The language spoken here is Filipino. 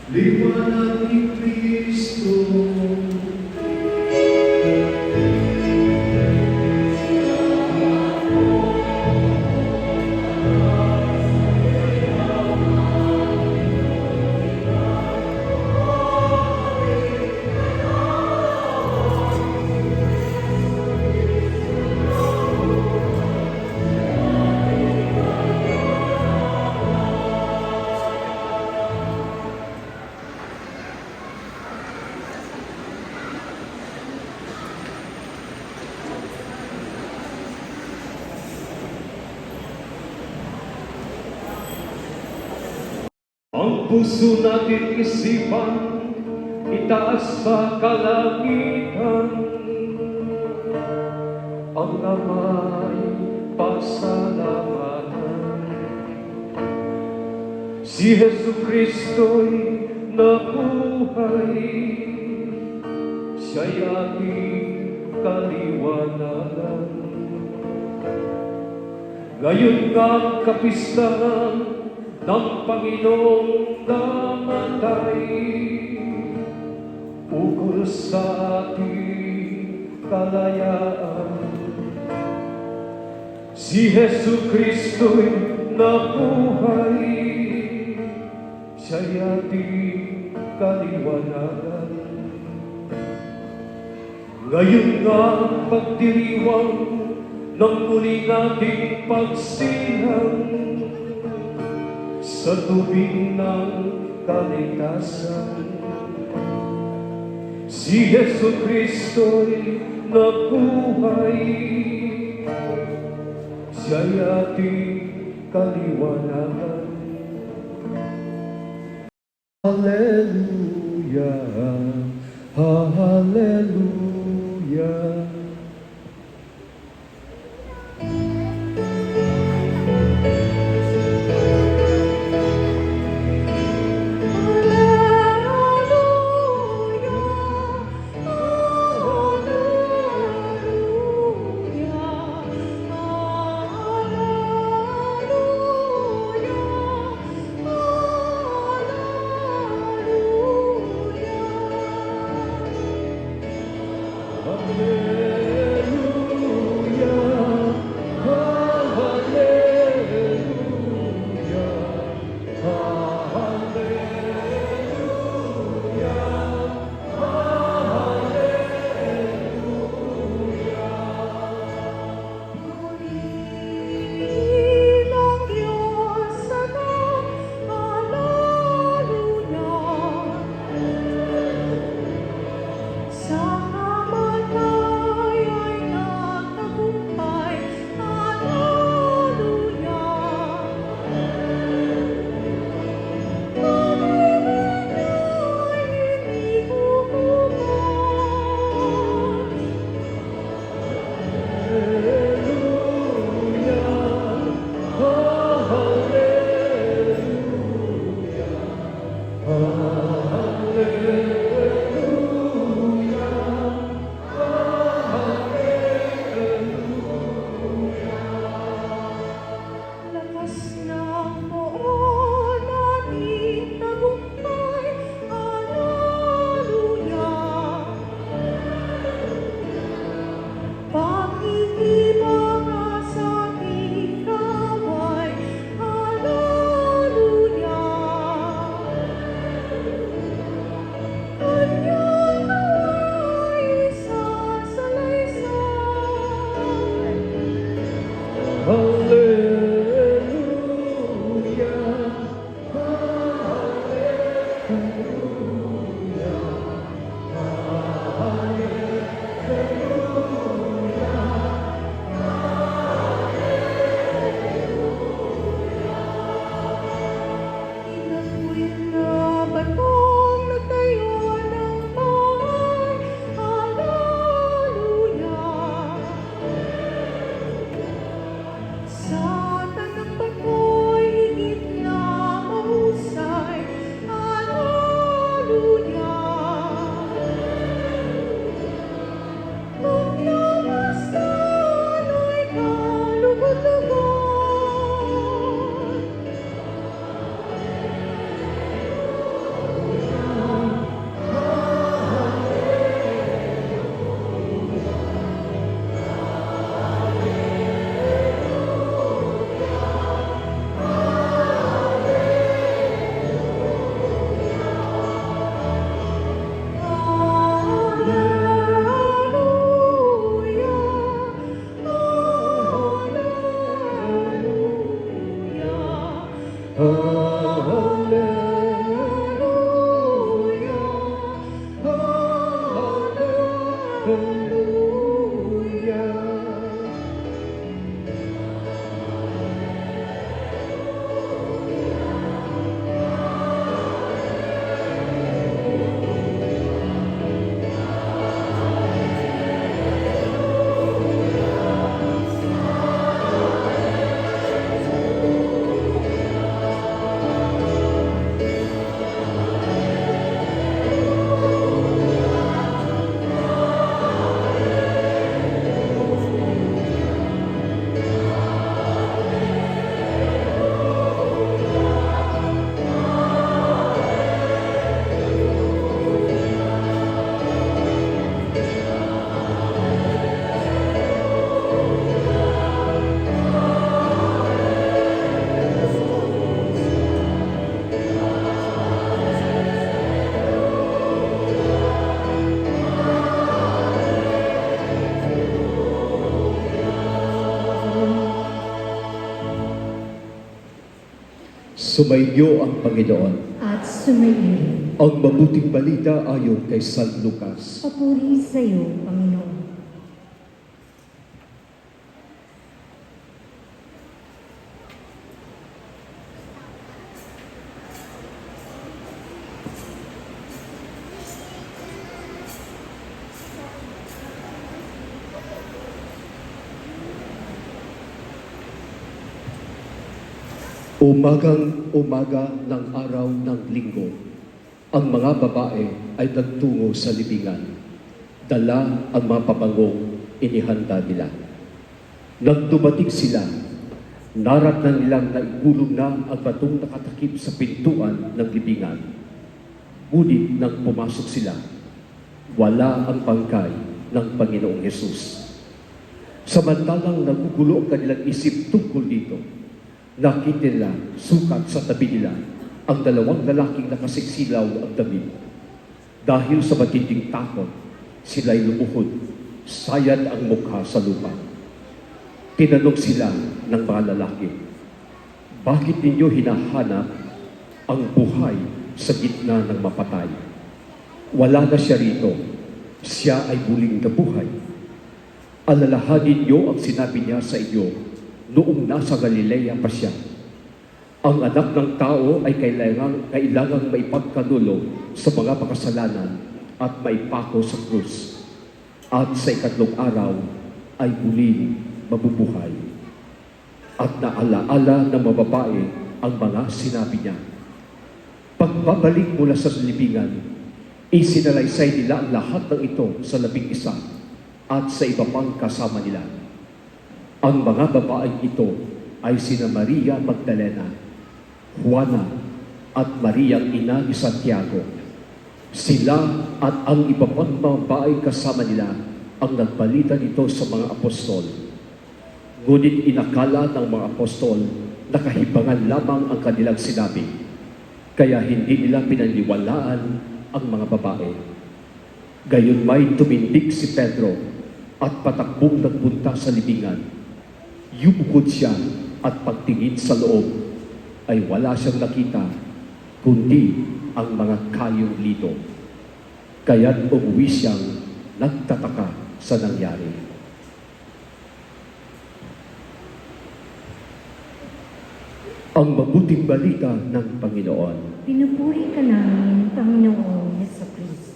Liwanag ni Kristo. Ang puso natin isipan, itaas sa kalangitan. Ang Ama'y pasalamatan. Si Jesu Kristo'y nabuhay, siya'y ating kaliwanagan. Ngayon ang kapistahan ng Panginoong namatay, ukol sa ating kalayaan. Si Jesu Kristo'y nabuhay, siya'y ating kaliwanagan. Ngayon nga pagdiriwang ng muli nating pagsilang sa tubig ng kaligtasan. Si Jesu Kristo'y nabuhay, siya'y ating kaliwanagan. Hallelujah, hallelujah. Sumainyo ang Panginoon. at sumayin. Ang mabuting balita ayon kay San Lucas. Papuri sa iyo, Panginoon. Umagang-umaga ng araw ng linggo, ang mga babae ay nagtungo sa libingan. Dala ang mga pabangong inihanda nila. Nang dumating sila, naratnan nilang naigulong na ang batong nakatakip sa pintuan ng libingan. Ngunit nang pumasok sila, wala ang bangkay ng Panginoong Hesus. Samantalang nagugulo ang kanilang isip tungkol dito, nakita nila sukat sa tabi nila ang dalawang lalaking nakasiksilaw ang damit. Dahil sa matinding takot, sila'y lumuhod, sayad ang mukha sa lupa. Tinanong sila ng mga lalaki, bakit ninyo hinahanap ang buhay sa gitna ng mapatay? Wala na siya rito, siya ay muling nabuhay. Alalahanin niyo ang sinabi niya sa inyo noong nasa Galilea pa siya. Ang anak ng tao ay kailangang maipagkanulo sa mga makasalanan at maipako sa krus. At sa ikatlong araw ay muling mabubuhay. At naalaala ng mga babae ang mga sinabi niya. Pagbabalik mula sa libingan, isinalaysay nila ang lahat ng ito sa 11 at sa iba pang kasama nila. Ang mga babaeng ito ay sina Maria Magdalena, Juana, at Maria ina ni Santiago. Sila at ang iba pang babaeng kasama nila ang nagbalita nito sa mga apostol. Ngunit inakala ng mga apostol na kahibangan lamang ang kanilang sinabi, kaya hindi nila pinaniwalaan ang mga babae. Gayon may tumindig si Pedro at patakbong nagpunta sa libingan. Yumukod siya at pagtingin sa loob ay wala siyang nakita kundi ang mga kayong lito. Kaya't umuwi siyang nagtataka sa nangyari. Ang mabuting balita ng Panginoon. Pinupuri ka namin, Panginoong Hesus Kristo.